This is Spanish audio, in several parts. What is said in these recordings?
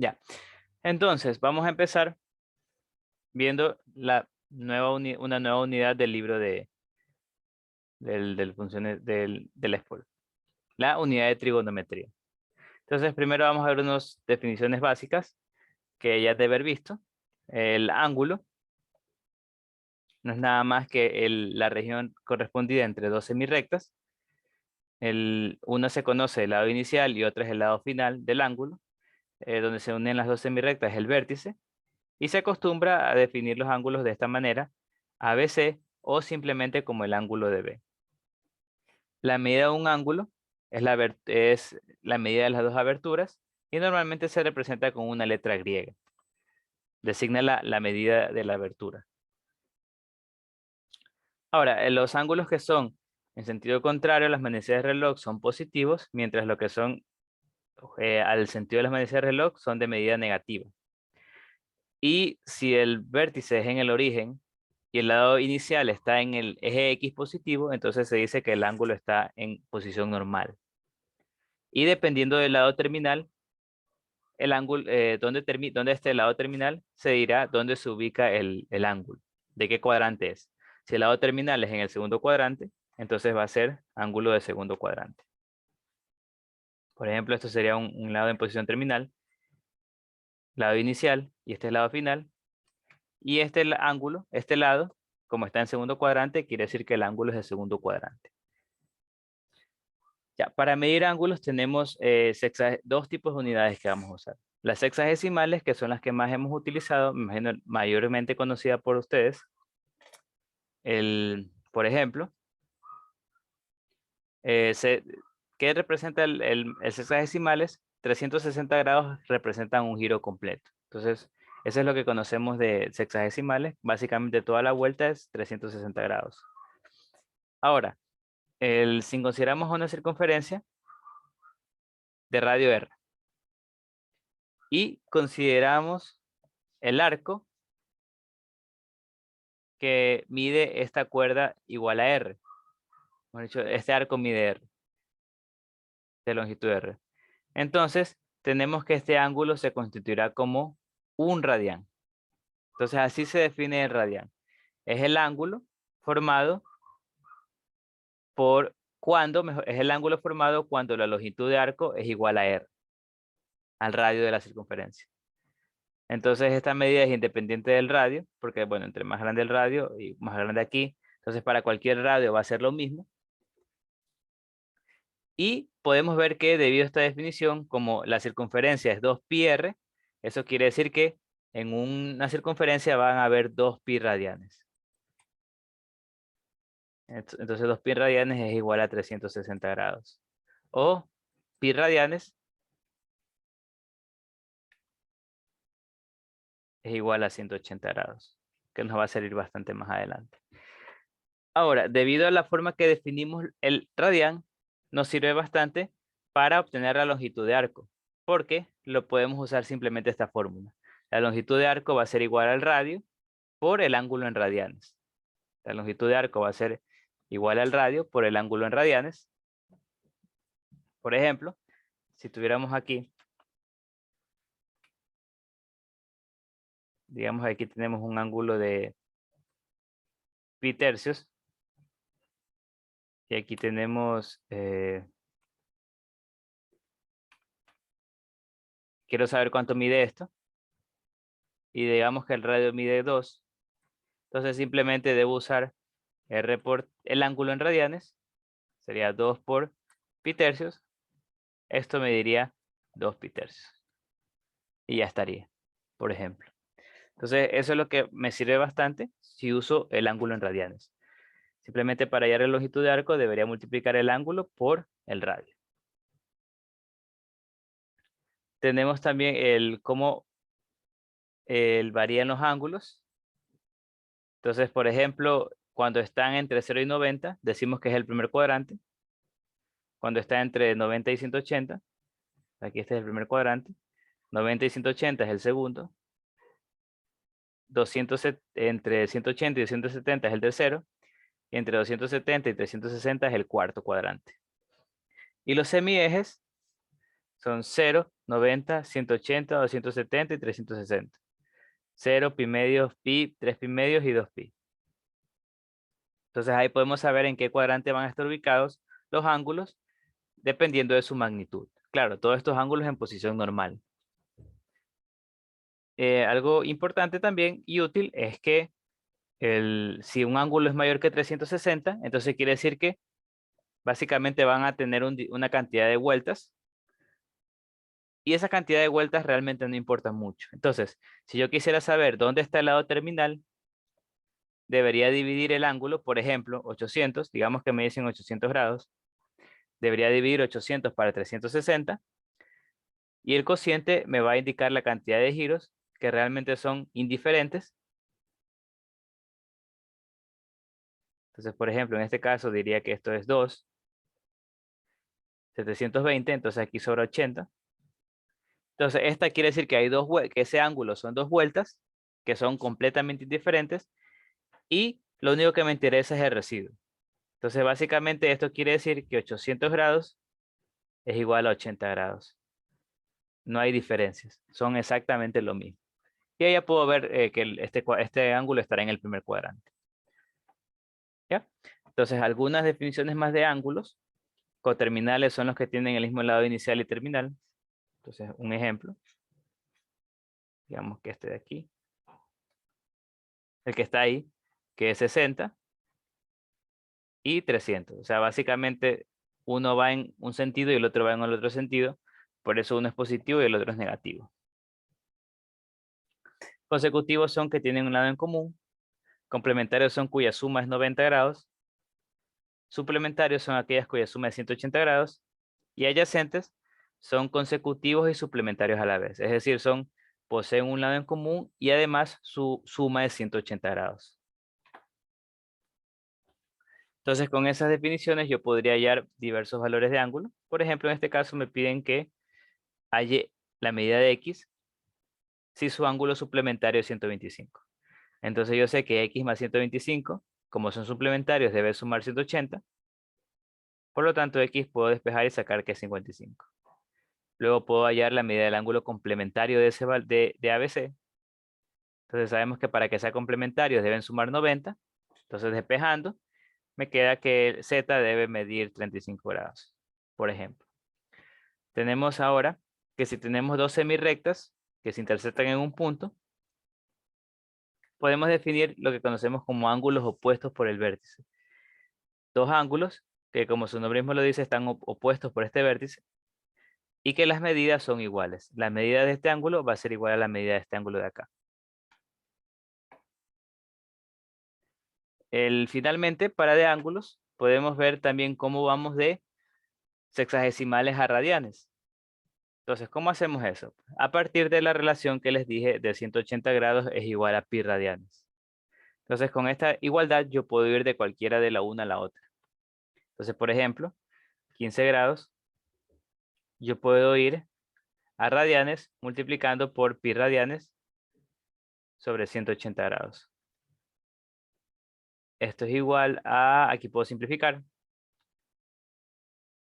Ya. Entonces, vamos a empezar viendo una nueva unidad del libro del funciones de la escuela. La unidad de trigonometría. Entonces, primero vamos a ver unas definiciones básicas que ya debe haber visto. El ángulo no es nada más que la región correspondida entre dos semirrectas. Una se conoce el lado inicial y otra es el lado final del ángulo. Donde se unen las dos semirrectas es el vértice. Y se acostumbra a definir los ángulos de esta manera, ABC o simplemente como el ángulo de B. La medida de un ángulo es la medida de las dos aberturas y normalmente se representa con una letra griega. Designa la medida de la abertura. Ahora, los ángulos que son en sentido contrario a las manecillas de reloj son positivos, mientras lo que son al sentido de las manecillas de reloj son de medida negativa. Y si el vértice es en el origen y el lado inicial está en el eje X positivo, entonces se dice que el ángulo está en posición normal. Y dependiendo del lado terminal, el ángulo, donde esté el lado terminal, se dirá dónde se ubica el ángulo, de qué cuadrante es. Si el lado terminal es en el segundo cuadrante, entonces va a ser ángulo de segundo cuadrante. Por ejemplo, esto sería un lado en posición terminal, lado inicial, y este es el lado final. Y este ángulo, este lado, como está en segundo cuadrante, quiere decir que el ángulo es de segundo cuadrante. Ya, para medir ángulos tenemos dos tipos de unidades que vamos a usar. Las sexagesimales, que son las que más hemos utilizado, me imagino mayormente conocida por ustedes. Por ejemplo, ¿qué representa el sexagesimales? 360 grados representan un giro completo. Entonces, eso es lo que conocemos de sexagesimales. Básicamente toda la vuelta es 360 grados. Ahora, si consideramos una circunferencia de radio R y consideramos el arco que mide esta cuerda igual a R. Hemos dicho, este arco mide R, de longitud R. Entonces, tenemos que este ángulo se constituirá como un radián. Entonces, así se define el radián. Es el ángulo formado es el ángulo formado cuando la longitud de arco es igual a R, al radio de la circunferencia. Entonces esta medida es independiente del radio, porque bueno, entre más grande el radio y más grande aquí, entonces para cualquier radio va a ser lo mismo. Y podemos ver que debido a esta definición, como la circunferencia es 2πr, eso quiere decir que en una circunferencia van a haber 2π radianes. Entonces 2π radianes es igual a 360 grados. O pi radianes es igual a 180 grados, que nos va a salir bastante más adelante. Ahora, debido a la forma que definimos el radián, nos sirve bastante para obtener la longitud de arco, porque lo podemos usar simplemente esta fórmula. La longitud de arco va a ser igual al radio por el ángulo en radianes. La longitud de arco va a ser igual al radio por el ángulo en radianes. Por ejemplo, si tuviéramos aquí, digamos aquí tenemos un ángulo de pi tercios, y aquí tenemos, quiero saber cuánto mide esto, y digamos que el radio mide 2, entonces simplemente debo usar R por el ángulo en radianes, sería 2 por pi tercios, esto me diría 2 pi tercios, y ya estaría, por ejemplo. Entonces eso es lo que me sirve bastante si uso el ángulo en radianes. Simplemente para hallar la longitud de arco debería multiplicar el ángulo por el radio. Tenemos también cómo varían los ángulos. Entonces, por ejemplo, cuando están entre 0 y 90, decimos que es el primer cuadrante. Cuando está entre 90 y 180, aquí este es el primer cuadrante. 90 y 180 es el segundo. Entre 180 y 270 es el tercero. Y entre 270 y 360 es el cuarto cuadrante. Y los semiejes son 0, 90, 180, 270 y 360. 0, pi medios, pi, 3 pi medios y 2 pi. Entonces ahí podemos saber en qué cuadrante van a estar ubicados los ángulos dependiendo de su magnitud. Claro, todos estos ángulos en posición normal. Algo importante también y útil es que si un ángulo es mayor que 360, entonces quiere decir que básicamente van a tener una cantidad de vueltas y esa cantidad de vueltas realmente no importa mucho. Entonces, si yo quisiera saber dónde está el lado terminal, debería dividir el ángulo, por ejemplo, 800, digamos que me dicen 800 grados, debería dividir 800 para 360 y el cociente me va a indicar la cantidad de giros que realmente son indiferentes. Entonces, por ejemplo, en este caso diría que esto es 2, 720, entonces aquí sobra 80. Entonces, esta quiere decir que hay que ese ángulo son dos vueltas que son completamente indiferentes y lo único que me interesa es el residuo. Entonces, básicamente esto quiere decir que 800 grados es igual a 80 grados. No hay diferencias, son exactamente lo mismo. Y ahí ya puedo ver que este ángulo estará en el primer cuadrante. ¿Ya? Entonces, algunas definiciones más de ángulos. Coterminales son los que tienen el mismo lado inicial y terminal. Entonces, un ejemplo. Digamos que este de aquí. El que está ahí, que es 60 y 300. O sea, básicamente uno va en un sentido y el otro va en el otro sentido. Por eso uno es positivo y el otro es negativo. Consecutivos son que tienen un lado en común. Complementarios son cuya suma es 90 grados. Suplementarios son aquellas cuya suma es 180 grados. Y adyacentes son consecutivos y suplementarios a la vez. Es decir, poseen un lado en común y además su suma es 180 grados. Entonces, con esas definiciones yo podría hallar diversos valores de ángulo. Por ejemplo, en este caso me piden que halle la medida de x si su ángulo suplementario es 125. Entonces yo sé que x más 125, como son suplementarios, debe sumar 180. Por lo tanto, x puedo despejar y sacar que es 55. Luego puedo hallar la medida del ángulo complementario de ABC. Entonces sabemos que para que sea complementario deben sumar 90. Entonces despejando, me queda que z debe medir 35 grados, por ejemplo. Tenemos ahora que si tenemos dos semirrectas que se intersectan en un punto, podemos definir lo que conocemos como ángulos opuestos por el vértice. Dos ángulos que, como su nombre mismo lo dice, están opuestos por este vértice y que las medidas son iguales. La medida de este ángulo va a ser igual a la medida de este ángulo de acá. Finalmente, para de ángulos, podemos ver también cómo vamos de sexagesimales a radianes. Entonces, ¿cómo hacemos eso? A partir de la relación que les dije de 180 grados es igual a pi radianes. Entonces, con esta igualdad yo puedo ir de cualquiera de la una a la otra. Entonces, por ejemplo, 15 grados, yo puedo ir a radianes multiplicando por pi radianes sobre 180 grados. Esto es igual a, aquí puedo simplificar.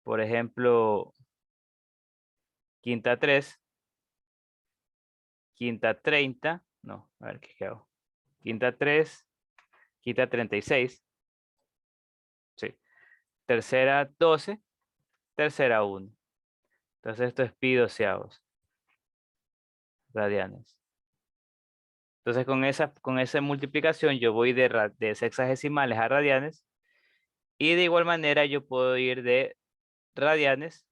Por ejemplo, quinta 3, quinta 30, no, a ver qué hago. Quinta 3, quinta 36. Sí. Tercera 12, tercera 1. Entonces esto es pi doceavos radianes. Entonces con esa multiplicación yo voy de sexagesimales a radianes y de igual manera yo puedo ir de radianes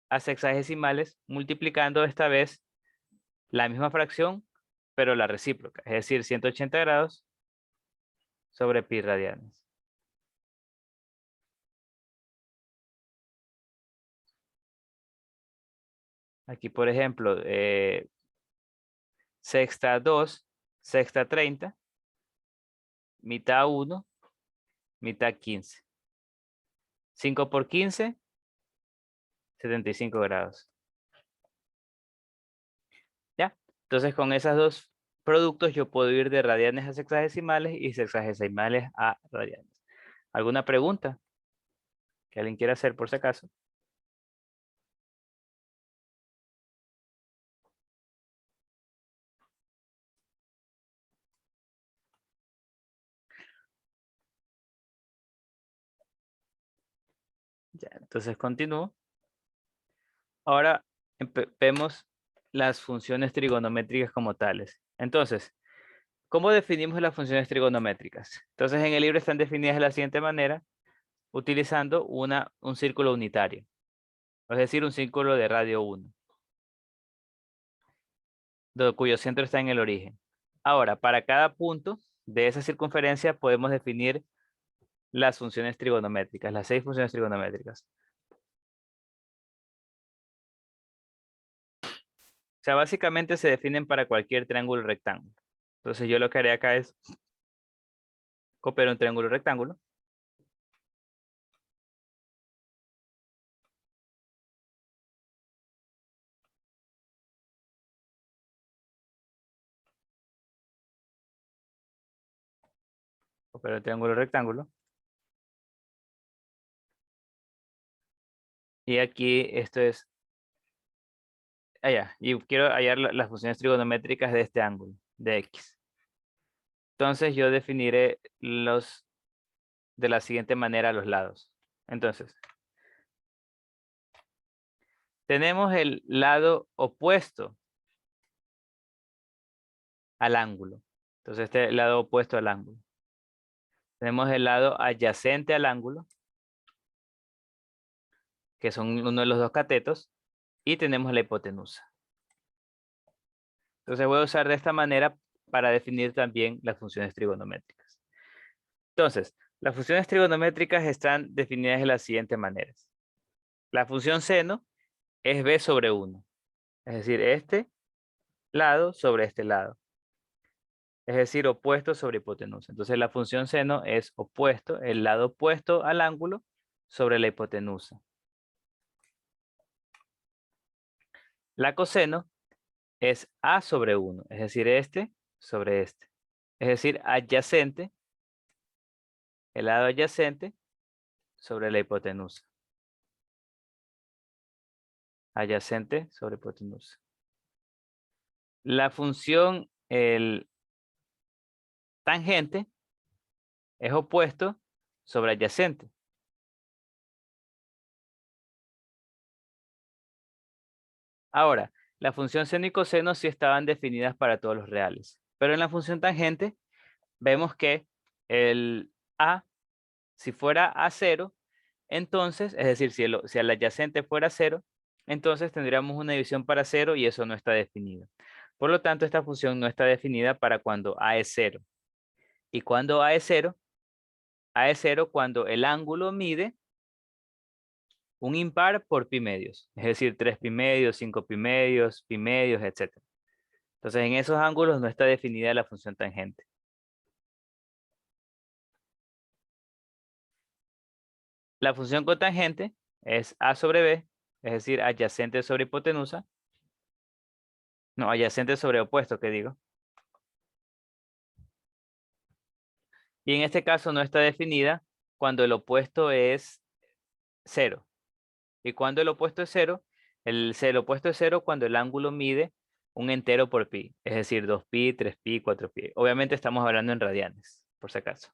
a sexagesimales multiplicando esta vez la misma fracción pero la recíproca, es decir, 180 grados sobre pi radianes. Aquí por ejemplo, sexta 2, sexta 30, mitad 1, mitad 15. 5 por 15, 75 grados. ¿Ya? Entonces con esos dos productos yo puedo ir de radianes a sexagesimales y sexagesimales a radianes. ¿Alguna pregunta que alguien quiera hacer por si acaso? Ya, entonces continúo. Ahora vemos las funciones trigonométricas como tales. Entonces, ¿cómo definimos las funciones trigonométricas? Entonces, en el libro están definidas de la siguiente manera, utilizando un círculo unitario, es decir, un círculo de radio 1, cuyo centro está en el origen. Ahora, para cada punto de esa circunferencia podemos definir las funciones trigonométricas, las 6 funciones trigonométricas. O sea, básicamente se definen para cualquier triángulo rectángulo. Entonces yo lo que haré acá es copiar un triángulo rectángulo. Copiar el triángulo rectángulo. Y aquí esto es allá. Y quiero hallar las funciones trigonométricas de este ángulo, de X. Entonces yo definiré los de la siguiente manera a los lados. Entonces, tenemos el lado opuesto al ángulo. Entonces, este lado opuesto al ángulo. Tenemos el lado adyacente al ángulo, que son uno de los dos catetos, y tenemos la hipotenusa. Entonces voy a usar de esta manera para definir también las funciones trigonométricas. Entonces, las funciones trigonométricas están definidas de las siguientes maneras. La función seno es b sobre 1, es decir, este lado sobre este lado, es decir, opuesto sobre hipotenusa. Entonces la función seno es opuesto, el lado opuesto al ángulo sobre la hipotenusa. La coseno es a sobre 1, es decir, este sobre este. Es decir, adyacente, el lado adyacente sobre la hipotenusa. Adyacente sobre hipotenusa. La función, el tangente, es opuesto sobre adyacente. Ahora, la función seno y coseno sí estaban definidas para todos los reales. Pero en la función tangente, vemos que el a, si fuera a 0, entonces, es decir, si el adyacente fuera 0, entonces tendríamos una división para 0 y eso no está definido. Por lo tanto, esta función no está definida para cuando a es 0. ¿Y cuando a es 0? A es 0 cuando el ángulo mide un impar por pi medios, es decir, 3 pi medios, 5 pi medios, etc. Entonces, en esos ángulos no está definida la función tangente. La función cotangente es a sobre b, es decir, adyacente sobre hipotenusa. No, adyacente sobre opuesto, que digo. Y en este caso no está definida cuando el opuesto es 0. Y cuando el opuesto es 0, el opuesto es 0 cuando el ángulo mide un entero por pi, es decir, 2pi, 3pi, 4pi. Obviamente estamos hablando en radianes, por si acaso.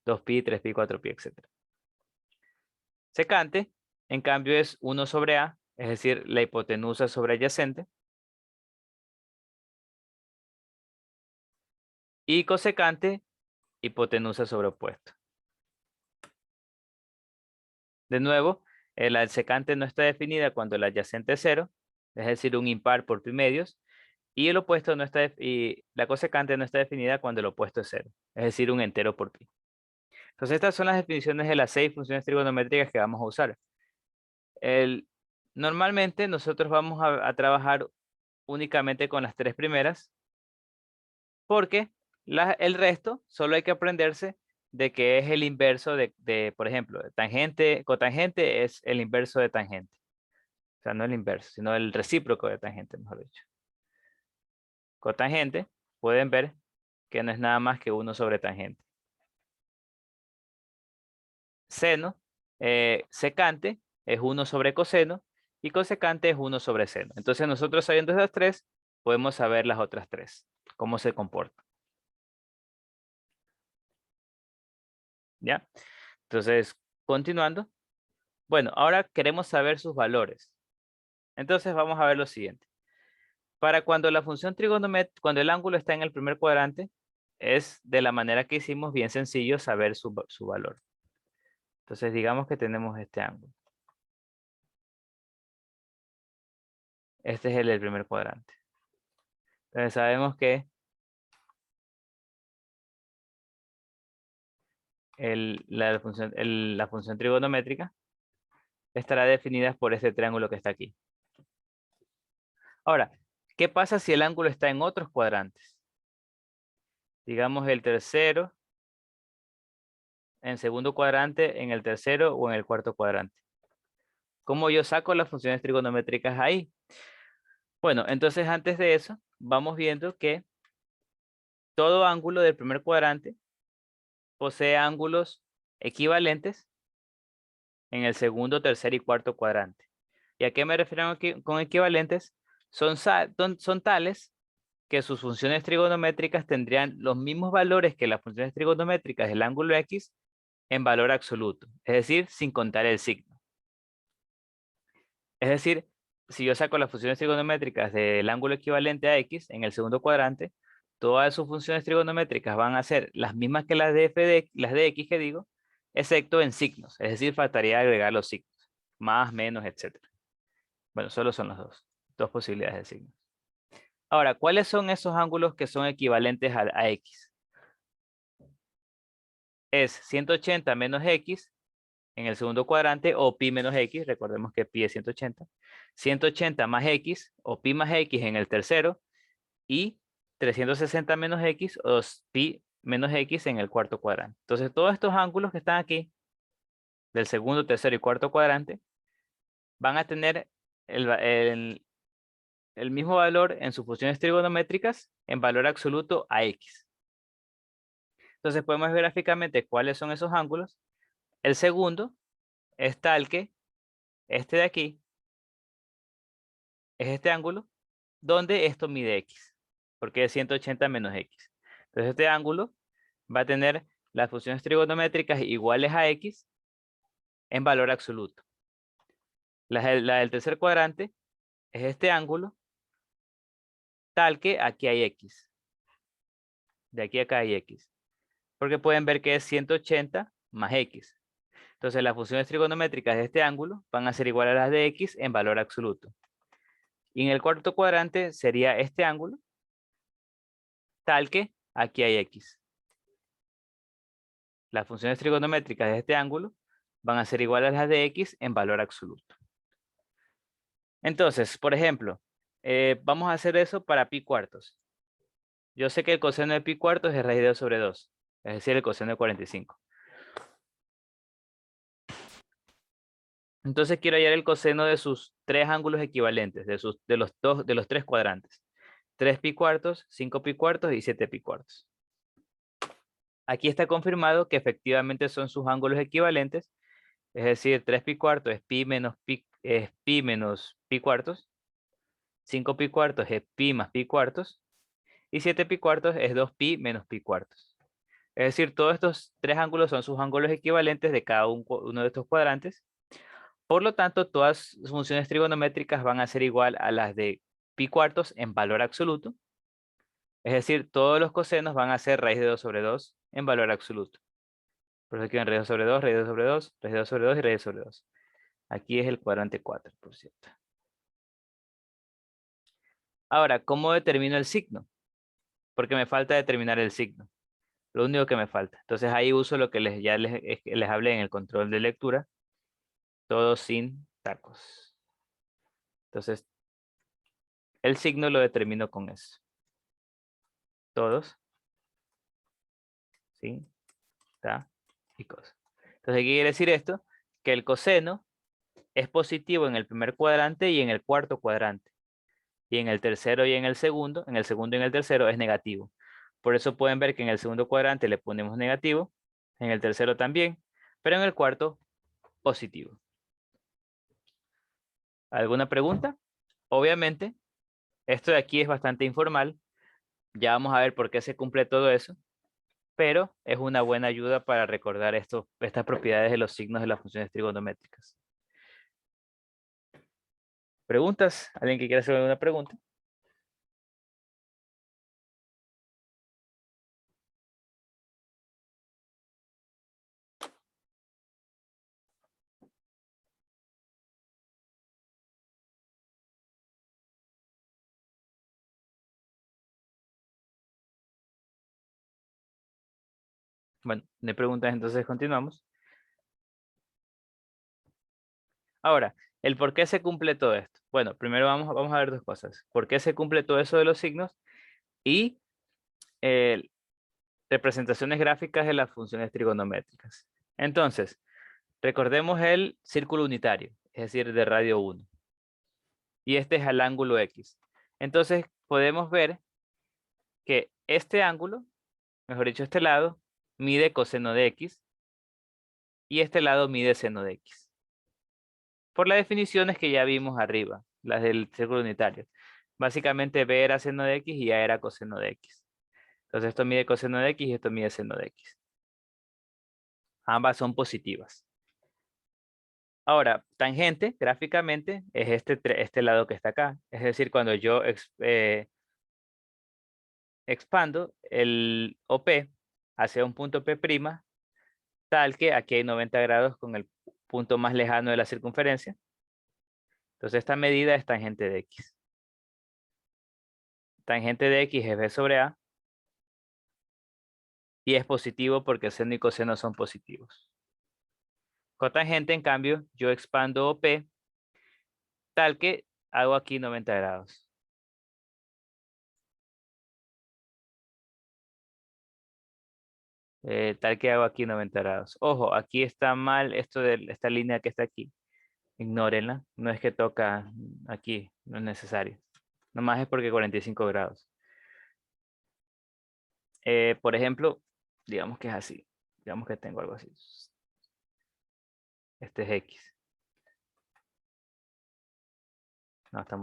2pi, 3pi, 4pi, etc. Secante, en cambio, es 1 sobre a, es decir, la hipotenusa sobre adyacente. Y cosecante, hipotenusa sobre opuesto. De nuevo, la secante no está definida cuando el adyacente es 0, es decir, un impar por pi medios, y el opuesto no está, y la cosecante no está definida cuando el opuesto es 0, es decir, un entero por pi. Entonces, estas son las definiciones de las 6 funciones trigonométricas que vamos a usar. Normalmente nosotros vamos a trabajar únicamente con las 3 primeras, porque el resto solo hay que aprenderse de que es el inverso por ejemplo, tangente, cotangente es el inverso de tangente. O sea, no el inverso, sino el recíproco de tangente, mejor dicho. Cotangente, pueden ver que no es nada más que 1 sobre tangente. Seno, secante es 1 sobre coseno y cosecante es 1 sobre seno. Entonces nosotros sabiendo esas 3, podemos saber las otras 3, cómo se comportan. ¿Ya? Entonces, continuando, Bueno, ahora queremos saber sus valores. Entonces vamos a ver lo siguiente. Para cuando la función trigonométrica, cuando el ángulo está en el primer cuadrante, es de la manera que hicimos bien sencillo saber su valor. Entonces digamos que tenemos este ángulo. Este es el del primer cuadrante. Entonces sabemos que la función trigonométrica estará definida por este triángulo que está aquí. Ahora, ¿qué pasa si el ángulo está en otros cuadrantes? Digamos el tercero, en segundo cuadrante, en el tercero o en el cuarto cuadrante. ¿Cómo yo saco las funciones trigonométricas ahí? Bueno, entonces antes de eso, vamos viendo que todo ángulo del primer cuadrante posee ángulos equivalentes en el segundo, tercer y cuarto cuadrante. ¿Y a qué me refiero aquí con equivalentes? Son tales que sus funciones trigonométricas tendrían los mismos valores que las funciones trigonométricas del ángulo X en valor absoluto, es decir, sin contar el signo. Es decir, si yo saco las funciones trigonométricas del ángulo equivalente a X en el segundo cuadrante, todas sus funciones trigonométricas van a ser las mismas que las de X que digo, excepto en signos, es decir, faltaría agregar los signos, más, menos, etc. Bueno, solo son los dos posibilidades de signos. Ahora, ¿cuáles son esos ángulos que son equivalentes a X? Es 180 menos X en el segundo cuadrante o pi menos X, recordemos que pi es 180. 180 más X o pi más X en el tercero y 360 menos X o pi menos X en el cuarto cuadrante. Entonces, todos estos ángulos que están aquí, del segundo, tercero y cuarto cuadrante, van a tener el mismo valor en sus funciones trigonométricas en valor absoluto a X. Entonces podemos ver gráficamente cuáles son esos ángulos. El segundo es tal que este de aquí es este ángulo donde esto mide X, porque es 180 menos X. Entonces este ángulo va a tener las funciones trigonométricas iguales a X en valor absoluto. La del tercer cuadrante es este ángulo tal que aquí hay X. De aquí a acá hay X. Porque pueden ver que es 180 más X. Entonces las funciones trigonométricas de este ángulo van a ser iguales a las de X en valor absoluto. Y en el cuarto cuadrante sería este ángulo, tal que aquí hay X. Las funciones trigonométricas de este ángulo van a ser iguales a las de X en valor absoluto. Entonces, por ejemplo, vamos a hacer eso para pi cuartos. Yo sé que el coseno de pi cuartos es raíz de 2 sobre 2, es decir, el coseno de 45. Entonces quiero hallar el coseno de sus tres ángulos equivalentes, de los tres cuadrantes. 3 pi cuartos, 5 pi cuartos y 7 pi cuartos. Aquí está confirmado que efectivamente son sus ángulos equivalentes, es decir, 3 pi cuartos es pi menos pi cuartos, 5 pi cuartos es pi más pi cuartos, y 7 pi cuartos es 2 pi menos pi cuartos. Es decir, todos estos tres ángulos son sus ángulos equivalentes de cada uno de estos cuadrantes. Por lo tanto, todas sus funciones trigonométricas van a ser igual a las de pi cuartos en valor absoluto. Es decir, todos los cosenos van a ser raíz de 2 sobre 2 en valor absoluto. Por eso aquí en raíz de 2 sobre 2, raíz de 2 sobre 2, raíz de 2 sobre 2 y raíz de sobre 2. Aquí es el cuadrante 4, por cierto. Ahora, ¿cómo determino el signo? Porque me falta determinar el signo. Lo único que me falta. Entonces ahí uso lo que ya les hablé en el control de lectura. Todo sin tacos. Entonces, el signo lo determino con eso. Todos sin tacos. Entonces, ¿qué quiere decir esto? Que el coseno es positivo en el primer cuadrante y en el cuarto cuadrante. Y en el tercero y en el segundo y en el tercero es negativo. Por eso pueden ver que en el segundo cuadrante le ponemos negativo, en el tercero también, pero en el cuarto positivo. ¿Alguna pregunta? Obviamente, esto de aquí es bastante informal. Ya vamos a ver por qué se cumple todo eso, pero es una buena ayuda para recordar estas propiedades de los signos de las funciones trigonométricas. ¿Preguntas? ¿Alguien que quiera hacer alguna pregunta? Bueno, no hay preguntas, entonces continuamos. Ahora, el por qué se cumple todo esto. Bueno, primero vamos a ver dos cosas. ¿Por qué se cumple todo eso de los signos? Y eh, representaciones gráficas de las funciones trigonométricas. Entonces, recordemos el círculo unitario, es decir, de radio 1. Y este es el ángulo X. Entonces, podemos ver que este ángulo, mejor dicho, este lado, mide coseno de X y este lado mide seno de X. Por las definiciones que ya vimos arriba, las del círculo unitario. Básicamente B era seno de X y A era coseno de X. Entonces esto mide coseno de X y esto mide seno de X. Ambas son positivas. Ahora, tangente, gráficamente, es este lado que está acá. Es decir, cuando yo expando el OP hacia un punto P', tal que aquí hay 90 grados con el punto más lejano de la circunferencia. Entonces esta medida es tangente de X. Tangente de X es B sobre A. Y es positivo porque seno y coseno son positivos. Cotangente, en cambio, yo expando OP tal que hago aquí 90 grados. Tal que hago aquí 90 grados. Ojo, aquí está mal esto de esta línea que está aquí. Ignórenla. No es que toca aquí, no es necesario. Nomás es porque 45 grados. Por ejemplo, digamos que es así. Digamos que tengo algo así. Este es X. No, está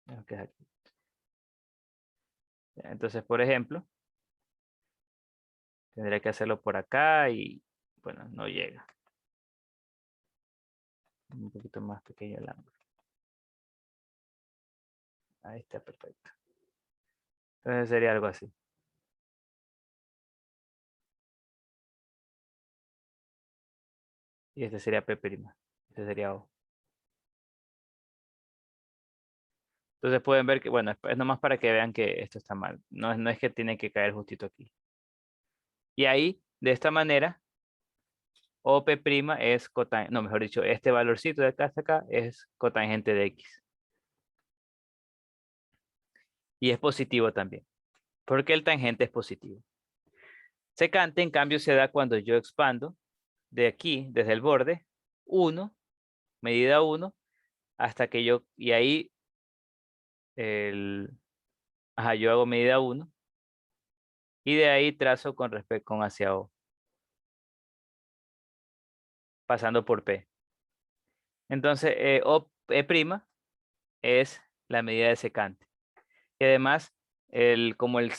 digamos que es aquí. Entonces, por ejemplo, tendría que hacerlo por acá y, bueno, no llega. Un poquito más pequeño el ángulo. Ahí está perfecto. Entonces sería algo así. Y este sería P'. Este sería O. Entonces pueden ver que, bueno, es nomás para que vean que esto está mal. No es que tiene que caer justito aquí. Y ahí, de esta manera, OP' es cotangente, no, mejor dicho, este valorcito de acá hasta acá es cotangente de X. Y es positivo también. Porque el tangente es positivo. Secante, en cambio, se da cuando yo expando de aquí, desde el borde, 1, medida 1, hasta que yo, y ahí yo hago medida 1, y de ahí trazo con respecto con hacia O, pasando por P. Entonces, OP' es la medida de secante. Y además, como el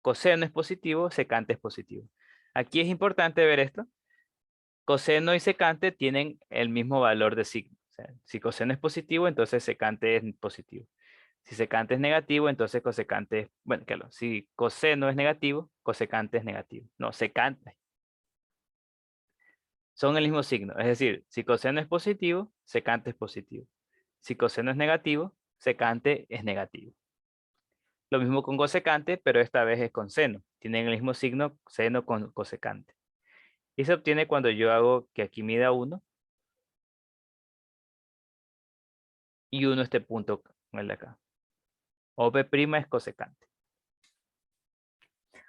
coseno es positivo, secante es positivo. Aquí es importante ver esto. Coseno y secante tienen el mismo valor de signo. O sea, si coseno es positivo, entonces secante es positivo. Si secante es negativo, entonces cosecante es, bueno, claro, si coseno es negativo, cosecante es negativo. No, secante. Son el mismo signo. Es decir, si coseno es positivo, secante es positivo. Si coseno es negativo, secante es negativo. Lo mismo con cosecante, pero esta vez es con seno. Tienen el mismo signo, seno con cosecante. Y se obtiene cuando yo hago que aquí mida 1 y 1 este punto con el de acá. OP' es cosecante.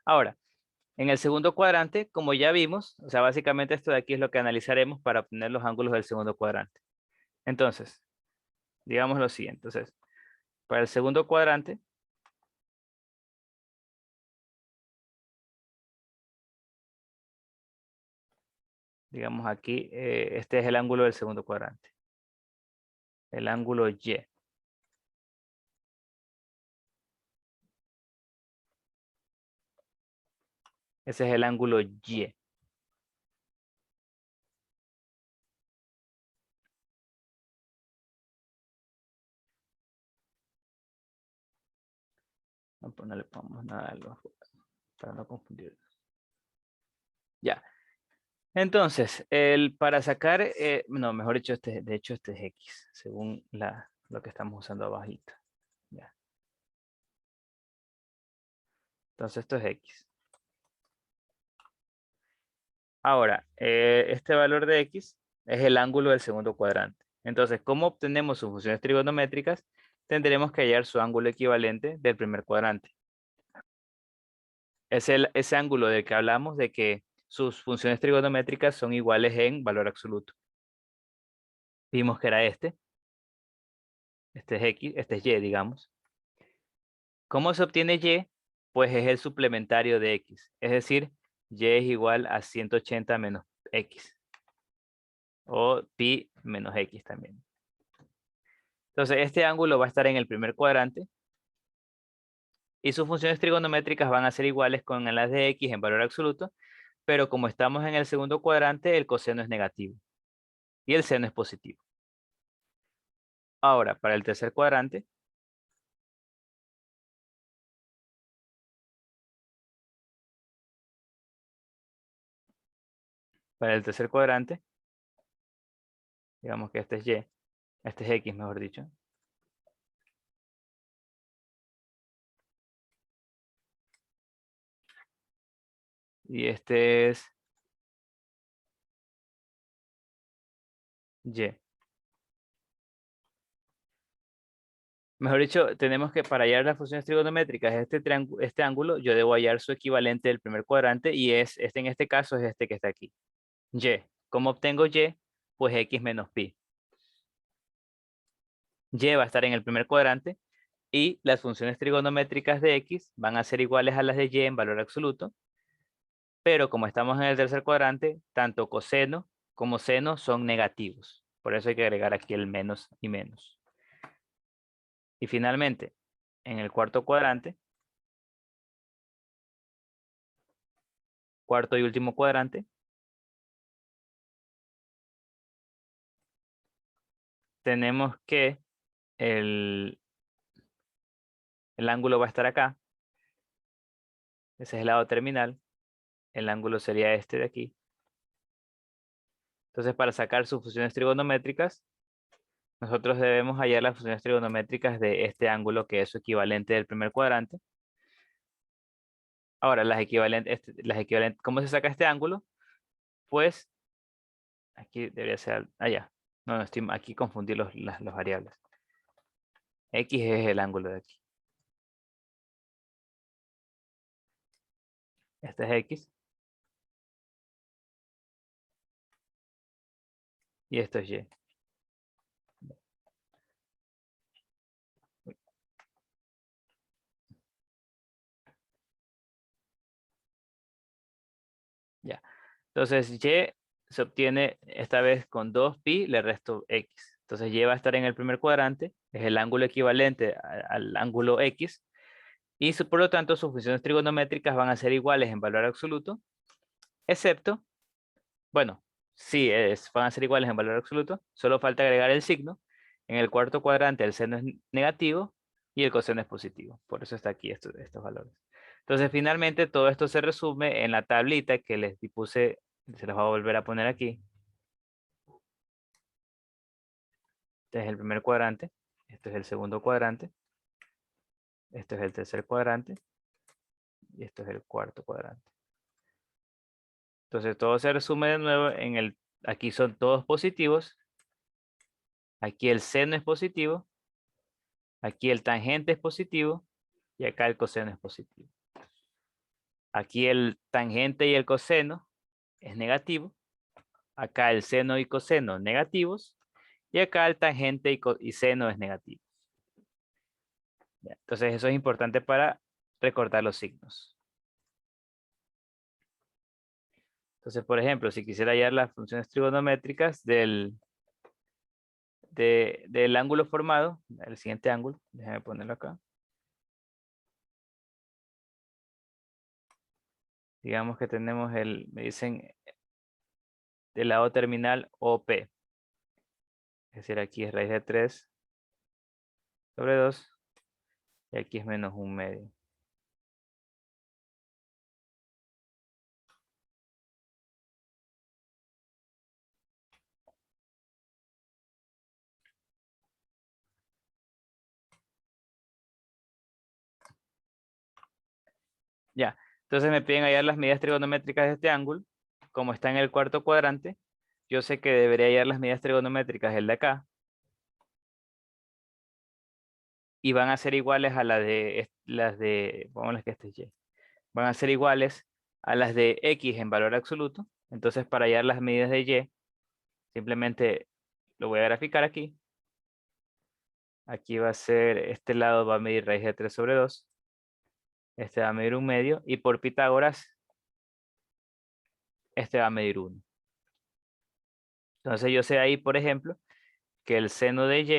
Ahora, en el segundo cuadrante, como ya vimos, o sea, básicamente esto de aquí es lo que analizaremos para obtener los ángulos del segundo cuadrante. Entonces, digamos lo siguiente. Entonces, para el segundo cuadrante, digamos aquí, este es el ángulo del segundo cuadrante. El ángulo Y. Ese es el ángulo Y. No le pongamos nada para no confundir. Ya. Entonces, para sacar, no, mejor dicho, de hecho este es X, según lo que estamos usando abajito. Ya. Entonces esto es X. Ahora, este valor de X es el ángulo del segundo cuadrante. Entonces, ¿cómo obtenemos sus funciones trigonométricas? Tendremos que hallar su ángulo equivalente del primer cuadrante. Es ese ángulo del que hablamos de que sus funciones trigonométricas son iguales en valor absoluto. Vimos que era este es X, este es Y, digamos. ¿Cómo se obtiene Y? Pues es el suplementario de X. Es decir, Y es igual a 180 menos X. O pi menos X también. Entonces, este ángulo va a estar en el primer cuadrante. Y sus funciones trigonométricas van a ser iguales con las de X en valor absoluto. Pero como estamos en el segundo cuadrante, el coseno es negativo. Y el seno es positivo. Ahora, para el tercer cuadrante. Para el tercer cuadrante, digamos que este es Y, este es X, mejor dicho. Y este es Y. Mejor dicho, tenemos que para hallar las funciones trigonométricas, este ángulo, yo debo hallar su equivalente del primer cuadrante y en este caso es este que está aquí. Y. ¿Cómo obtengo Y? Pues X menos pi. Y va a estar en el primer cuadrante y las funciones trigonométricas de X van a ser iguales a las de Y en valor absoluto, pero como estamos en el tercer cuadrante, tanto coseno como seno son negativos. Por eso hay que agregar aquí el menos y menos. Y finalmente, en el cuarto cuadrante, cuarto y último cuadrante, tenemos que el ángulo va a estar acá. Ese es el lado terminal. El ángulo sería este de aquí. Entonces, para sacar sus funciones trigonométricas, nosotros debemos hallar las funciones trigonométricas de este ángulo que es su equivalente del primer cuadrante. Ahora, ¿cómo se saca este ángulo? Pues, aquí debería ser, allá. No, aquí confundí los variables. X es el ángulo de aquí. Este es X. Y esto es Y. Ya. Entonces, Y se obtiene esta vez con 2pi, le resto X. Entonces, Y va a estar en el primer cuadrante, es el ángulo equivalente al ángulo X, y por lo tanto sus funciones trigonométricas van a ser iguales en valor absoluto, excepto, bueno, sí, van a ser iguales en valor absoluto, solo falta agregar el signo. En el cuarto cuadrante el seno es negativo y el coseno es positivo, por eso está aquí estos valores. Entonces, finalmente, todo esto se resume en la tablita que les puse, se las voy a volver a poner aquí. Este es el primer cuadrante, este es el segundo cuadrante, este es el tercer cuadrante y esto es el cuarto cuadrante. Entonces todo se resume de nuevo aquí son todos positivos, aquí el seno es positivo, aquí el tangente es positivo y acá el coseno es positivo. Aquí el tangente y el coseno es negativo, acá el seno y coseno negativos y acá el tangente y seno es negativo. Entonces eso es importante para recortar los signos. Entonces, por ejemplo, si quisiera hallar las funciones trigonométricas del ángulo formado, el siguiente ángulo, déjame ponerlo acá. Digamos que tenemos me dicen, del lado terminal OP. Es decir, aquí es raíz de 3 sobre 2 y aquí es menos 1/2. Ya, entonces me piden hallar las medidas trigonométricas de este ángulo. Como está en el cuarto cuadrante, yo sé que debería hallar las medidas trigonométricas del de acá. Y van a ser iguales a vamos que este es Y. Van a ser iguales a las de X en valor absoluto. Entonces, para hallar las medidas de Y, simplemente lo voy a graficar aquí. Aquí va a ser, este lado va a medir raíz de 3 sobre 2. Este va a medir 1/2. Y por Pitágoras, este va a medir 1. Entonces yo sé ahí, por ejemplo, que el seno de Y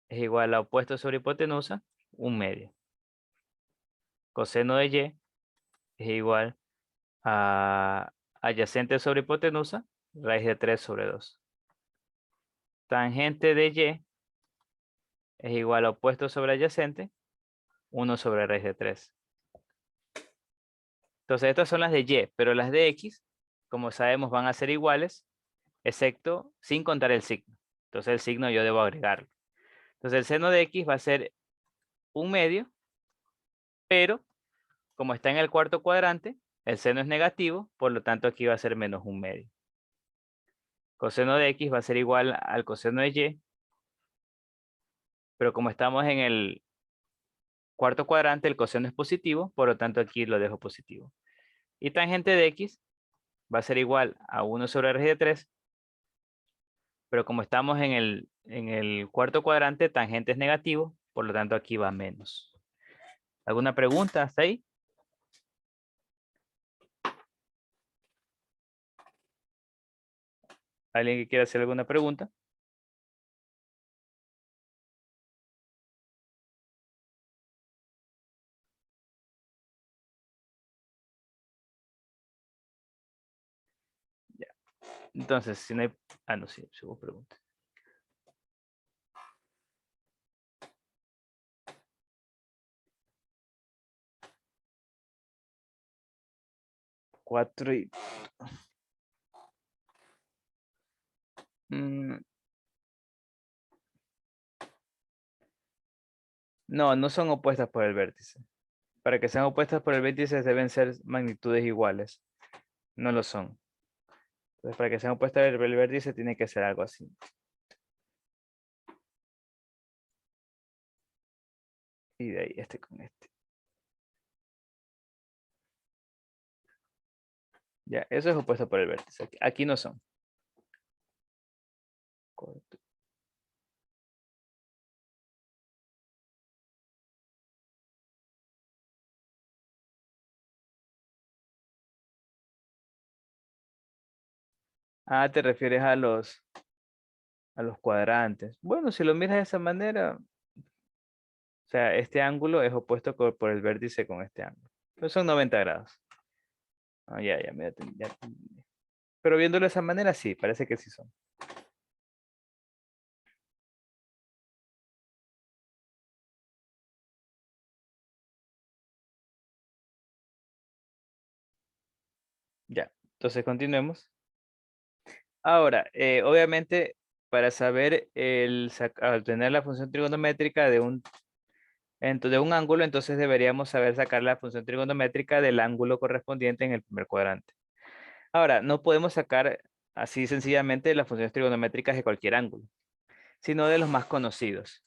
es igual a opuesto sobre hipotenusa, 1/2. Coseno de Y es igual a adyacente sobre hipotenusa, raíz de 3 sobre 2. Tangente de Y es igual a opuesto sobre adyacente, 1 sobre raíz de 3. Entonces estas son las de Y, pero las de X, como sabemos, van a ser iguales, excepto sin contar el signo. Entonces el signo yo debo agregarlo. Entonces el seno de X va a ser 1/2, pero como está en el cuarto cuadrante, el seno es negativo, por lo tanto aquí va a ser menos 1/2. Coseno de X va a ser igual al coseno de Y, pero como estamos en el cuarto cuadrante, el coseno es positivo, por lo tanto aquí lo dejo positivo. Y tangente de X va a ser igual a 1 sobre raíz de 3, pero como estamos en el cuarto cuadrante, tangente es negativo, por lo tanto aquí va menos. ¿Alguna pregunta hasta ahí? ¿Alguien que quiera hacer alguna pregunta? Ya. Entonces, si no hay... Ah, no, sí, hubo pregunta. 4 y... No, no son opuestas por el vértice. Para que sean opuestas por el vértice deben ser magnitudes iguales. No lo son. Entonces, para que sean opuestas por el vértice tiene que ser algo así. Y de ahí este con este. Ya, eso es opuesto por el vértice. Aquí no son. Corto. Ah, te refieres a los cuadrantes. Bueno, si lo miras de esa manera, o sea, este ángulo es opuesto por el vértice con este ángulo. Pues son 90 grados. Ah, ya, ya. Pero viéndolo de esa manera, sí, parece que sí son. Ya, entonces continuemos. Ahora, obviamente, para saber obtener la función trigonométrica de un ángulo, entonces deberíamos saber sacar la función trigonométrica del ángulo correspondiente en el primer cuadrante. Ahora, no podemos sacar así sencillamente las funciones trigonométricas de cualquier ángulo, sino de los más conocidos,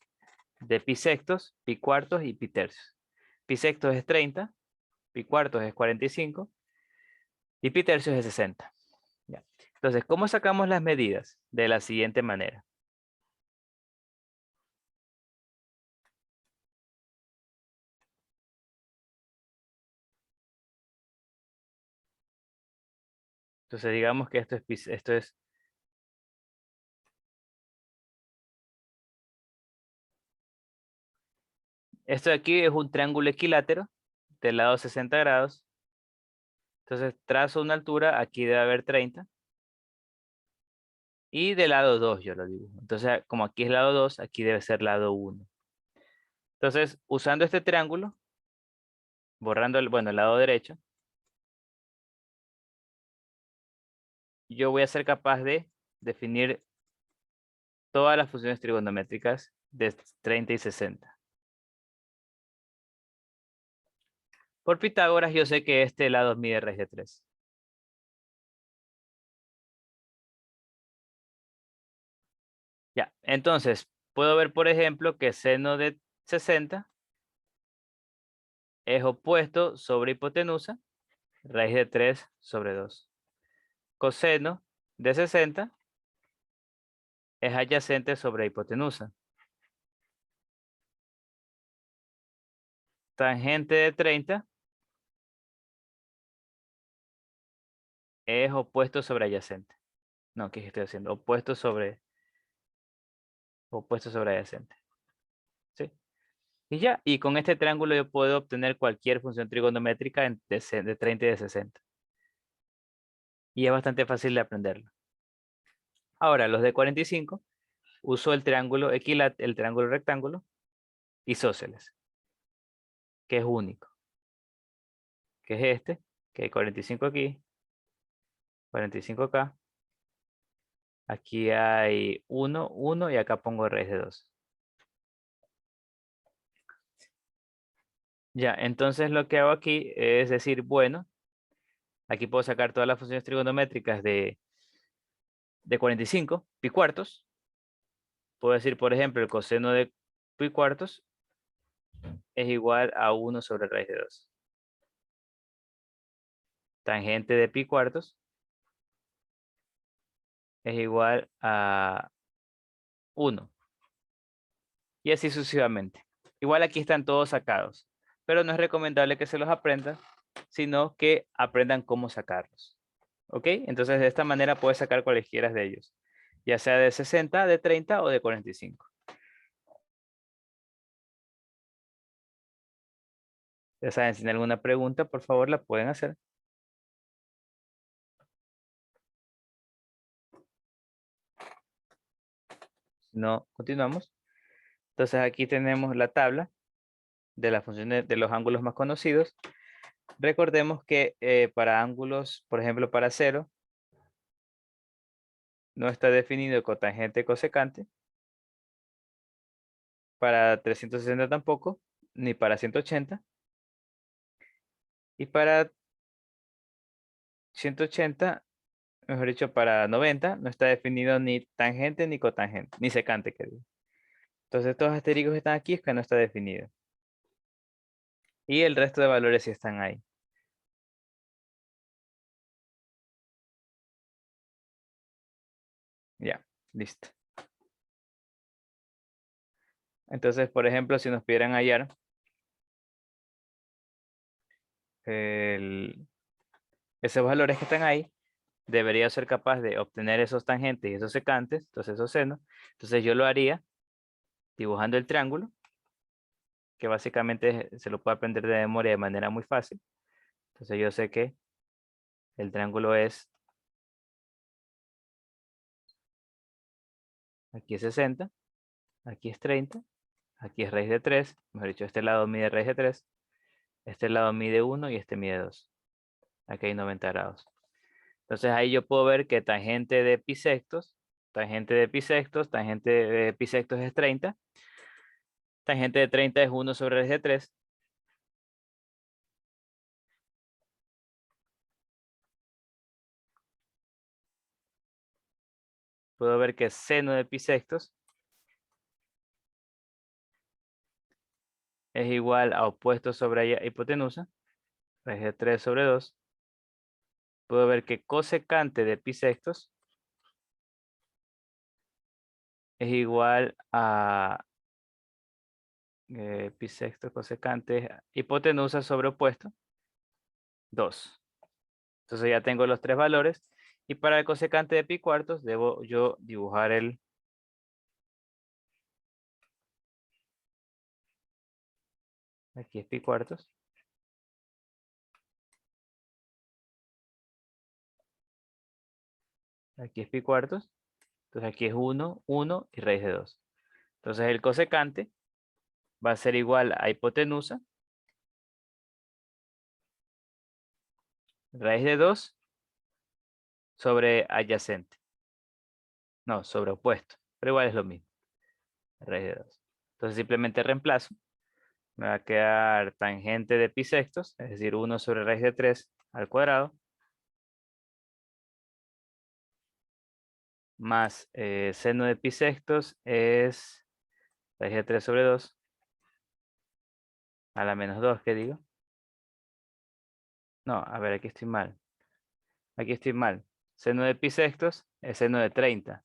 de pi sextos, pi cuartos y pi tercios. Pi sextos es 30, pi cuartos es 45 y pi tercios es 60. Ya. Entonces, ¿cómo sacamos las medidas? De la siguiente manera. Entonces, digamos que esto de aquí es un triángulo equilátero del lado 60 grados. Entonces, trazo una altura, aquí debe haber 30. Y del lado 2 yo lo dibujo. Entonces, como aquí es lado 2, aquí debe ser lado 1. Entonces, usando este triángulo, borrando el lado derecho, yo voy a ser capaz de definir todas las funciones trigonométricas de 30 y 60. Por Pitágoras yo sé que este lado mide raíz de 3. Ya, entonces, puedo ver, por ejemplo, que seno de 60 es opuesto sobre hipotenusa, raíz de 3 sobre 2. Coseno de 60 es adyacente sobre hipotenusa. Tangente de 30 es opuesto sobre adyacente. No, ¿qué estoy haciendo? Opuesto sobre adyacente. ¿Sí? Y ya, y con este triángulo yo puedo obtener cualquier función trigonométrica de 30 y de 60. Y es bastante fácil de aprenderlo. Ahora, los de 45, uso el triángulo el triángulo rectángulo isósceles, que es único, que es este, que hay 45 aquí, 45 acá, aquí hay 1, 1 y acá pongo raíz de 2. Ya, entonces lo que hago aquí es decir, bueno, aquí puedo sacar todas las funciones trigonométricas de 45, pi cuartos. Puedo decir, por ejemplo, el coseno de pi cuartos es igual a 1 sobre raíz de 2. Tangente de pi cuartos es igual a 1. Y así sucesivamente. Igual aquí están todos sacados, pero no es recomendable que se los aprendan, sino que aprendan cómo sacarlos. ¿Ok? Entonces de esta manera puedes sacar cualesquiera de ellos, ya sea de 60, de 30 o de 45. Ya saben, si tienen alguna pregunta, por favor la pueden hacer. Si no, continuamos. Entonces aquí tenemos la tabla de las funciones de los ángulos más conocidos. Recordemos que para ángulos, por ejemplo, para 0, no está definido cotangente cosecante. Para 360 tampoco, ni para 180. Y para 180, mejor dicho, para 90, no está definido ni tangente ni cotangente, ni secante, que digo. Entonces estos asteriscos que están aquí es que no está definido. Y el resto de valores sí están ahí. Ya, listo. Entonces, por ejemplo, si nos pidieran hallar esos valores que están ahí, debería ser capaz de obtener esos tangentes y esos secantes, entonces esos senos. Entonces yo lo haría dibujando el triángulo, que básicamente se lo puede aprender de memoria de manera muy fácil. Entonces yo sé que el triángulo es, aquí es 60, aquí es 30, aquí es raíz de 3, mejor dicho, este lado mide raíz de 3, este lado mide 1 y este mide 2. Aquí hay 90 grados. Entonces ahí yo puedo ver que tangente de pi sextos, tangente de pi sextos, tangente de pi sextos es 30, tangente de 30 es 1 sobre raíz de 3. Puedo ver que seno de pi sextos es igual a opuesto sobre hipotenusa, raíz de 3 sobre 2. Puedo ver que cosecante de pi sextos es igual a pi sexto cosecante hipotenusa sobre opuesto, 2. Entonces ya tengo los tres valores. Y para el cosecante de pi cuartos debo yo dibujar aquí es pi cuartos. Aquí es pi cuartos. Entonces aquí es 1, 1 y raíz de 2. Entonces el cosecante va a ser igual a hipotenusa, raíz de 2 sobre adyacente. No, sobre opuesto. Pero igual es lo mismo. Raíz de 2. Entonces simplemente reemplazo. me va a quedar tangente de pi sextos, es decir, 1 sobre raíz de 3 al cuadrado, más seno de pi sextos es raíz de 3 sobre 2 a la menos 2, ¿qué digo? No, a ver, aquí estoy mal. Aquí estoy mal. Seno de pi sextos es seno de 30.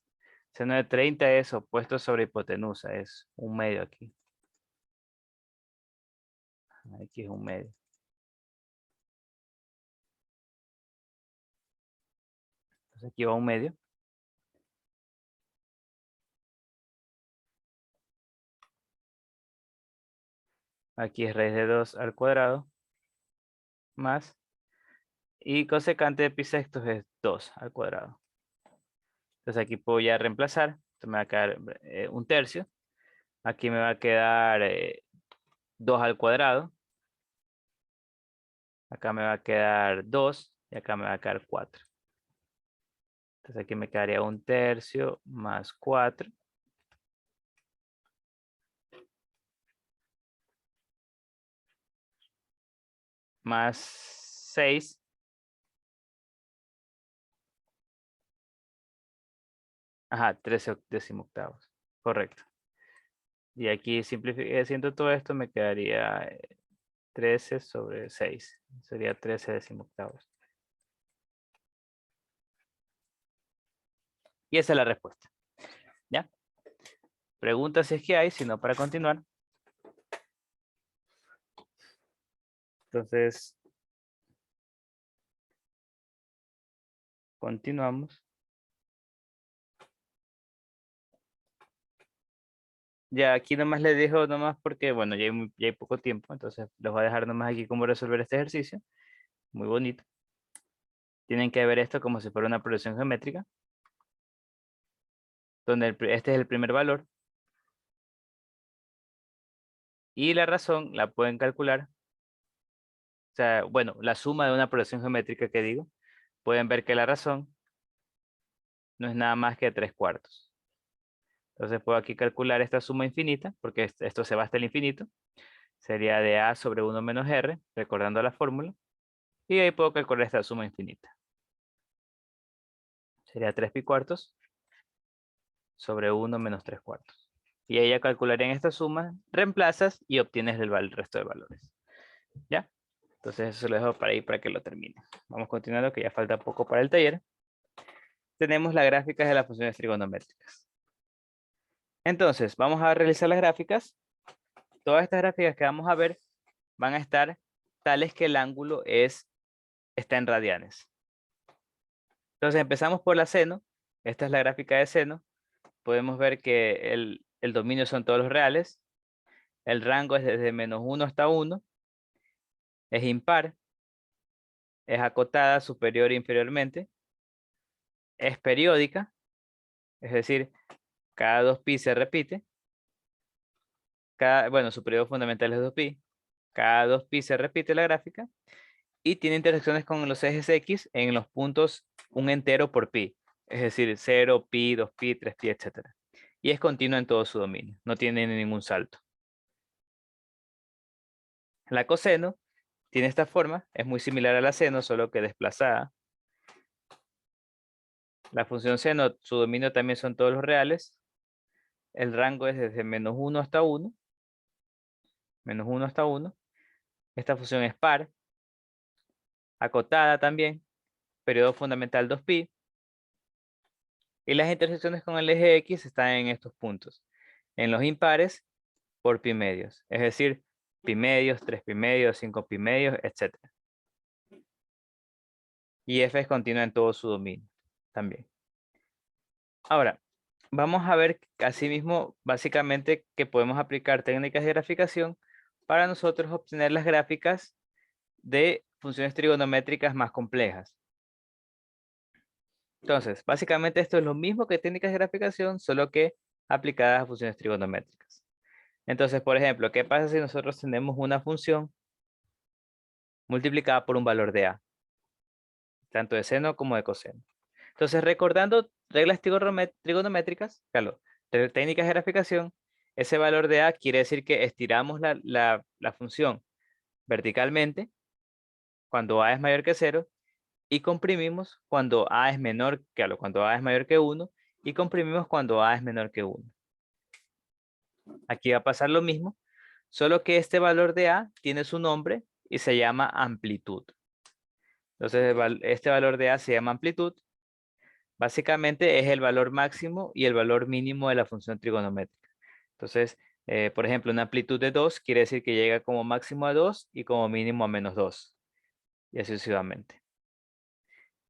Seno de 30 es opuesto sobre hipotenusa, es un medio aquí. Aquí es un medio. Entonces aquí va un medio. Aquí es raíz de 2 al cuadrado, más. Y cosecante de pi sextos es 2 al cuadrado. Entonces aquí puedo ya reemplazar. Esto me va a quedar un tercio. Aquí me va a quedar 2 al cuadrado. Acá me va a quedar 2 y acá me va a quedar 4. Entonces aquí me quedaría un tercio más 4 más 6. Ajá, 13 decimoctavos. Correcto. Y aquí haciendo todo esto me quedaría 13 sobre 6. Sería 13 decimoctavos. Y esa es la respuesta. ¿Ya? Pregunta si es que hay, si no para continuar. Entonces, continuamos. Ya aquí nomás les dejo nomás porque, bueno, ya hay poco tiempo, entonces los voy a dejar nomás aquí cómo resolver este ejercicio. Muy bonito. Tienen que ver esto como si fuera una progresión geométrica, donde este es el primer valor. Y la razón la pueden calcular. O sea, bueno, la suma de una progresión geométrica que digo, pueden ver que la razón no es nada más que 3/4. Entonces puedo aquí calcular esta suma infinita, porque esto se va hasta el infinito. Sería de a sobre 1 menos r, recordando la fórmula. Y ahí puedo calcular esta suma infinita. Sería 3/4 sobre 1 menos 3/4. Y ahí ya calcularían esta suma, reemplazas y obtienes el resto de valores. ¿Ya? Entonces eso lo dejo para ahí para que lo termine. Vamos continuando, que ya falta poco para el taller. Tenemos las gráficas de las funciones trigonométricas. Entonces, vamos a realizar las gráficas. Todas estas gráficas que vamos a ver van a estar tales que el ángulo está en radianes. Entonces empezamos por la seno. Esta es la gráfica de seno. Podemos ver que el dominio son todos los reales. El rango es desde -1 hasta 1. Es impar. Es acotada superior e inferiormente. Es periódica. Es decir, cada 2pi se repite. Bueno, su periodo fundamental es 2pi. Cada 2pi se repite la gráfica. Y tiene intersecciones con los ejes X en los puntos un entero por pi. Es decir, 0, pi, 2pi, 3pi, etc. Y es continua en todo su dominio. No tiene ningún salto. La coseno tiene esta forma. Es muy similar a la seno, solo que desplazada. La función seno, su dominio también son todos los reales. El rango es desde -1 hasta 1. -1 hasta 1. Esta función es par. Acotada también. Periodo fundamental 2pi. Y las intersecciones con el eje X están en estos puntos. En los impares, por pi medios. Es decir, pi medios, 3 pi medios, 5 pi medios, etc. Y f es continua en todo su dominio también. Ahora, vamos a ver asimismo, básicamente, que podemos aplicar técnicas de graficación para nosotros obtener las gráficas de funciones trigonométricas más complejas. Entonces, básicamente esto es lo mismo que técnicas de graficación, solo que aplicadas a funciones trigonométricas. Entonces, por ejemplo, ¿qué pasa si nosotros tenemos una función multiplicada por un valor de a? Tanto de seno como de coseno. Entonces, recordando reglas trigonométricas, claro, técnicas de graficación, Ese valor de A quiere decir que estiramos la función verticalmente cuando A es mayor que 0 y comprimimos cuando A es menor que cuando A es mayor que 1 y comprimimos cuando A es menor que 1. Aquí va a pasar lo mismo, solo que este valor de A tiene su nombre y se llama amplitud. Entonces este valor de A se llama amplitud. Básicamente es el valor máximo y el valor mínimo de la función trigonométrica. Entonces, por ejemplo, una amplitud de 2 quiere decir que llega como máximo a 2 y como mínimo a -2. Y así sucesivamente.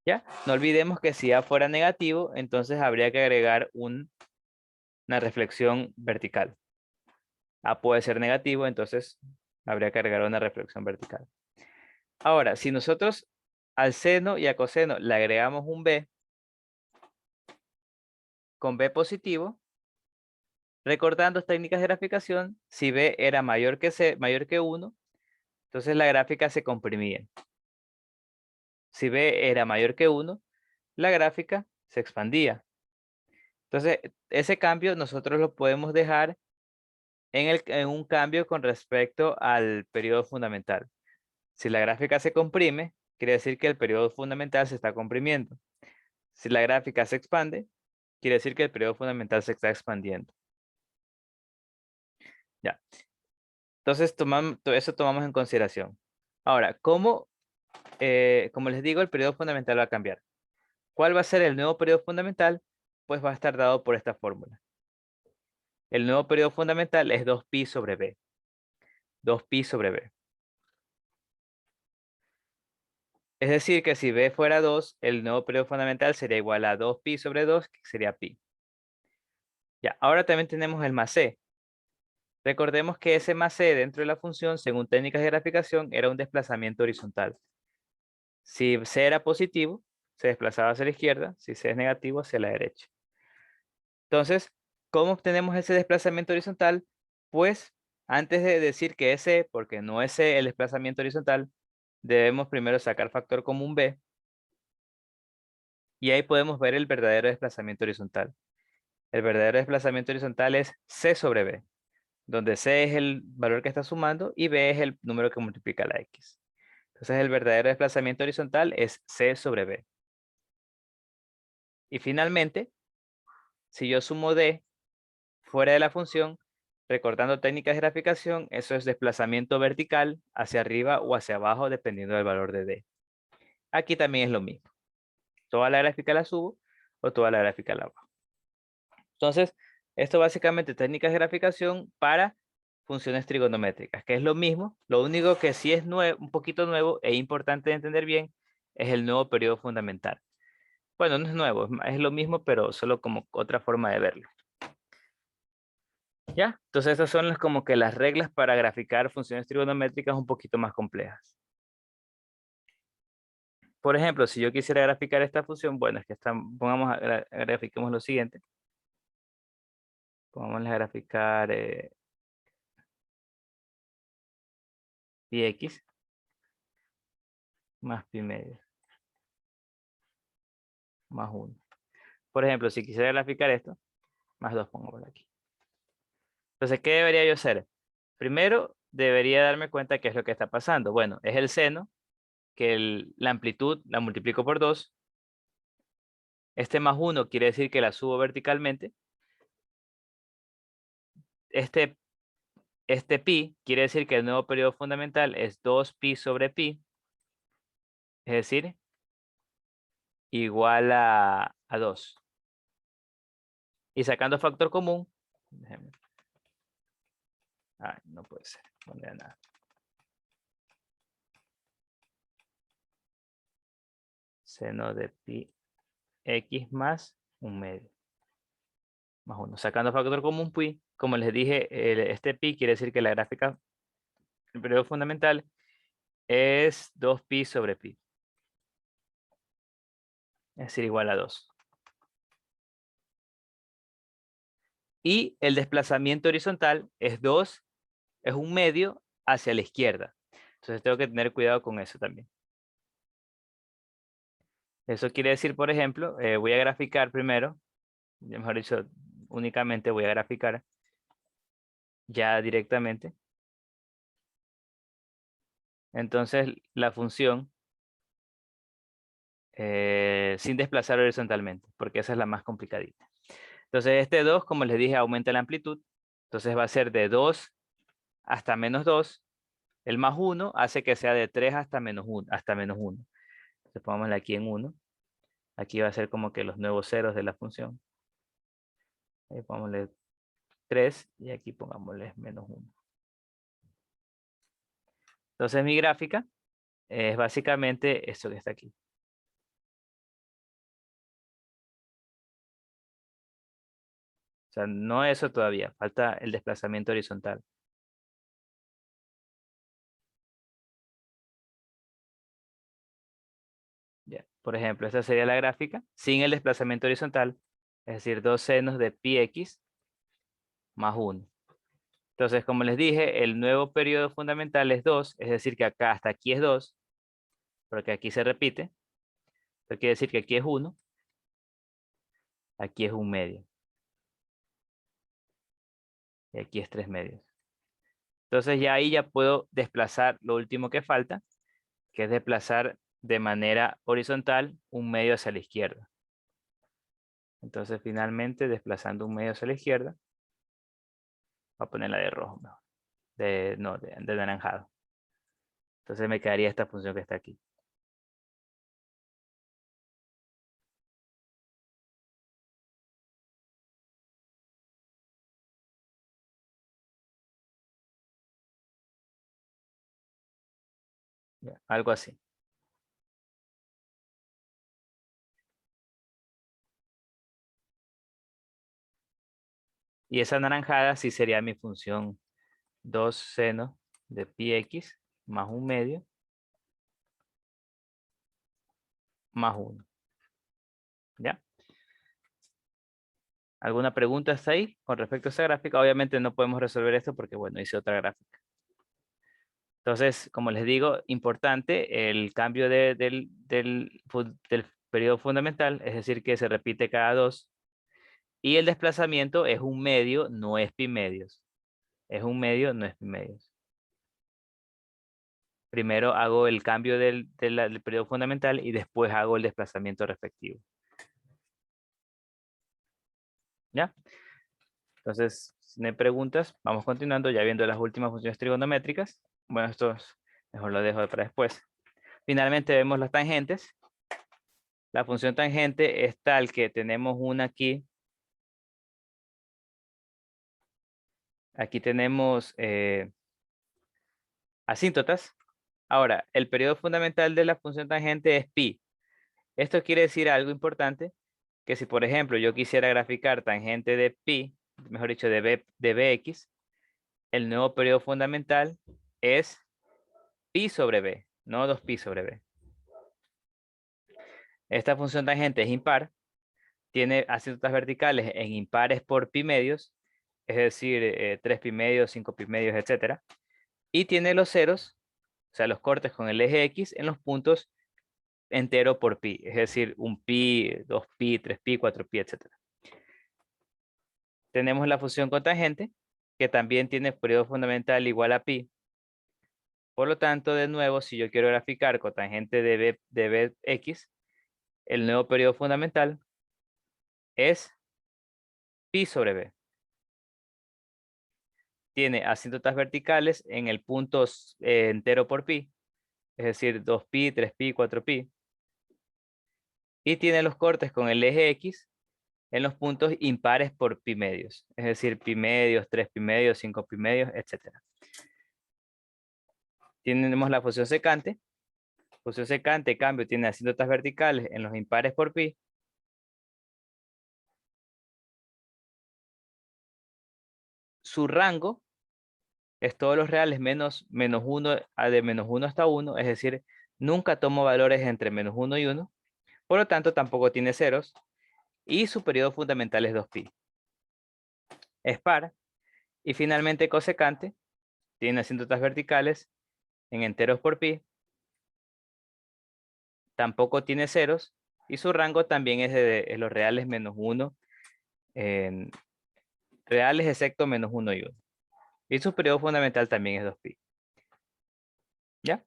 ¿Ya? No olvidemos que si A fuera negativo, entonces habría que agregar una reflexión vertical. A puede ser negativo, entonces habría que agregar una reflexión vertical. Ahora, si nosotros al seno y a coseno le agregamos un B con B positivo, recordando técnicas de graficación, si B era mayor que 1, entonces la gráfica se comprimía. Si B era mayor que 1, la gráfica se expandía. Entonces, ese cambio nosotros lo podemos dejar en un cambio con respecto al periodo fundamental. Si la gráfica se comprime, quiere decir que el periodo fundamental se está comprimiendo. Si la gráfica se expande, quiere decir que el periodo fundamental se está expandiendo. Ya. Entonces, eso tomamos en consideración. Ahora, como les digo, el periodo fundamental va a cambiar. ¿Cuál va a ser el nuevo periodo fundamental? Pues va a estar dado por esta fórmula. El nuevo periodo fundamental es 2pi sobre b. 2pi sobre b. Es decir, que si b fuera 2, el nuevo periodo fundamental sería igual a 2pi sobre 2, que sería pi. Ya, ahora también tenemos el más c. Recordemos que ese más c dentro de la función, según técnicas de graficación, era un desplazamiento horizontal. Si c era positivo, se desplazaba hacia la izquierda. Si c es negativo, hacia la derecha. Entonces, ¿cómo obtenemos ese desplazamiento horizontal? Pues, antes de decir que es c, porque no es c el desplazamiento horizontal, debemos primero sacar factor común b. Y ahí podemos ver el verdadero desplazamiento horizontal. El verdadero desplazamiento horizontal es c sobre b, donde c es el valor que está sumando y b es el número que multiplica la x. Entonces el verdadero desplazamiento horizontal es c sobre b. Y finalmente, si yo sumo d fuera de la función, recordando técnicas de graficación, eso es desplazamiento vertical hacia arriba o hacia abajo dependiendo del valor de d. Aquí también es lo mismo. Toda la gráfica la subo o toda la gráfica la bajo. Entonces, esto básicamente técnicas de graficación para funciones trigonométricas, que es lo mismo. Lo único que sí es un poquito nuevo e importante de entender bien es el nuevo periodo fundamental. Bueno, no es nuevo, es lo mismo, pero solo como otra forma de verlo. ¿Ya? Entonces, estas son como que las reglas para graficar funciones trigonométricas un poquito más complejas. Por ejemplo, si yo quisiera graficar esta función, bueno, es que grafiquemos lo siguiente. Vamos a graficar pi x más pi medio más 1. Por ejemplo, si quisiera graficar esto, más 2 pongo por aquí. Entonces, ¿qué debería yo hacer? Primero, debería darme cuenta qué es lo que está pasando. Bueno, es el seno, que la amplitud la multiplico por 2. Este más 1 quiere decir que la subo verticalmente. Este pi quiere decir que el nuevo periodo fundamental es 2pi sobre pi. Es decir, igual a 2. Y sacando factor común, no puede ser, no me da nada. Seno de pi x más 1/2. Más 1. Sacando factor común pi, como les dije, este pi quiere decir que la gráfica, el periodo fundamental, es 2pi sobre pi. Es decir, igual a 2. Y el desplazamiento horizontal es 2, es un medio hacia la izquierda. Entonces tengo que tener cuidado con eso también. Eso quiere decir, por ejemplo, voy a graficar primero, mejor dicho, únicamente voy a graficar ya directamente. Entonces la función, sin desplazar horizontalmente, porque esa es la más complicadita. Entonces este 2, como les dije, aumenta la amplitud. Entonces va a ser de 2 hasta menos 2. El más 1 hace que sea de 3 hasta menos 1. Entonces pongámosle aquí en 1. Aquí va a ser como que los nuevos ceros de la función. Ahí pongámosle 3 y aquí pongámosle menos 1. Entonces mi gráfica es básicamente esto que está aquí. O sea, no eso todavía, falta el desplazamiento horizontal. Ya. Por ejemplo, esta sería la gráfica sin el desplazamiento horizontal, es decir, 2 senos de pi x más 1. Entonces, como les dije, el nuevo periodo fundamental es 2, es decir, que acá hasta aquí es 2, porque aquí se repite. Esto quiere decir que aquí es 1, aquí es 1 medio, y aquí es 3 medios. Entonces ya ahí ya puedo desplazar lo último que falta, que es desplazar de manera horizontal 1 medio hacia la izquierda. Entonces finalmente desplazando 1 medio hacia la izquierda, voy a ponerla de rojo mejor, no, de naranjado. Entonces me quedaría esta función que está aquí. Ya, algo así. Y esa naranjada sí sería mi función 2 seno de pi x más 1 medio más 1. ¿Ya? ¿Alguna pregunta hasta ahí con respecto a esa gráfica? Obviamente no podemos resolver esto porque, bueno, hice otra gráfica. Entonces, como les digo, importante el cambio del periodo fundamental, es decir, que se repite cada 2. Y el desplazamiento es 1 medio, no es pi medios. Es 1 medio, no es pi medios. Primero hago el cambio del periodo fundamental y después hago el desplazamiento respectivo. ¿Ya? Entonces, si no hay preguntas, vamos continuando ya viendo las últimas funciones trigonométricas. Bueno, esto mejor lo dejo para después. Finalmente vemos las tangentes. La función tangente es tal que tenemos una aquí. Aquí tenemos asíntotas. Ahora, el periodo fundamental de la función tangente es pi. Esto quiere decir algo importante, que si por ejemplo yo quisiera graficar tangente de pi, mejor dicho de bx, el nuevo periodo fundamental es pi sobre b, no 2pi sobre b. Esta función tangente es impar, tiene asíntotas verticales en impares por pi medios, es decir, 3 pi medios, 5 pi medios, etc. Y tiene los ceros, o sea, los cortes con el eje X en los puntos entero por pi, es decir, 1 pi, 2 pi, 3 pi, 4 pi, etc. Tenemos la función cotangente, que también tiene periodo fundamental igual a pi. Por lo tanto, de nuevo, si yo quiero graficar cotangente de bx, el nuevo periodo fundamental es pi sobre b. Tiene asíntotas verticales en el punto entero por pi, es decir, 2pi, 3pi, 4pi. Y tiene los cortes con el eje X en los puntos impares por pi medios, es decir, pi medios, 3 pi medios, 5 pi medios, etc. Tenemos la función secante. Función secante, cambio, tiene asíntotas verticales en los impares por pi. Su rango es todos los reales menos 1, de menos 1 hasta 1, es decir, nunca tomo valores entre menos 1 y 1. Por lo tanto, tampoco tiene ceros. Y su periodo fundamental es 2pi. Es par. Y finalmente cosecante tiene asíntotas verticales en enteros por pi. Tampoco tiene ceros. Y su rango también es de los reales menos 1. Reales excepto menos 1 y 1. Y su periodo fundamental también es 2pi. ¿Ya?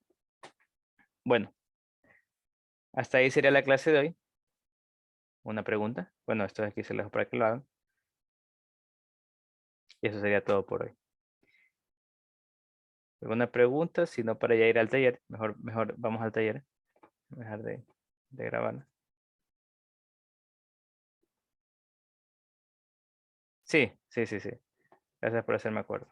Bueno, hasta ahí sería la clase de hoy. Una pregunta. Bueno, esto aquí se los dejo para que lo hagan. Y eso sería todo por hoy. ¿Alguna pregunta? Si no, para ya ir al taller. Mejor vamos al taller. Dejar de grabar. Sí. Gracias por hacerme acuerdo.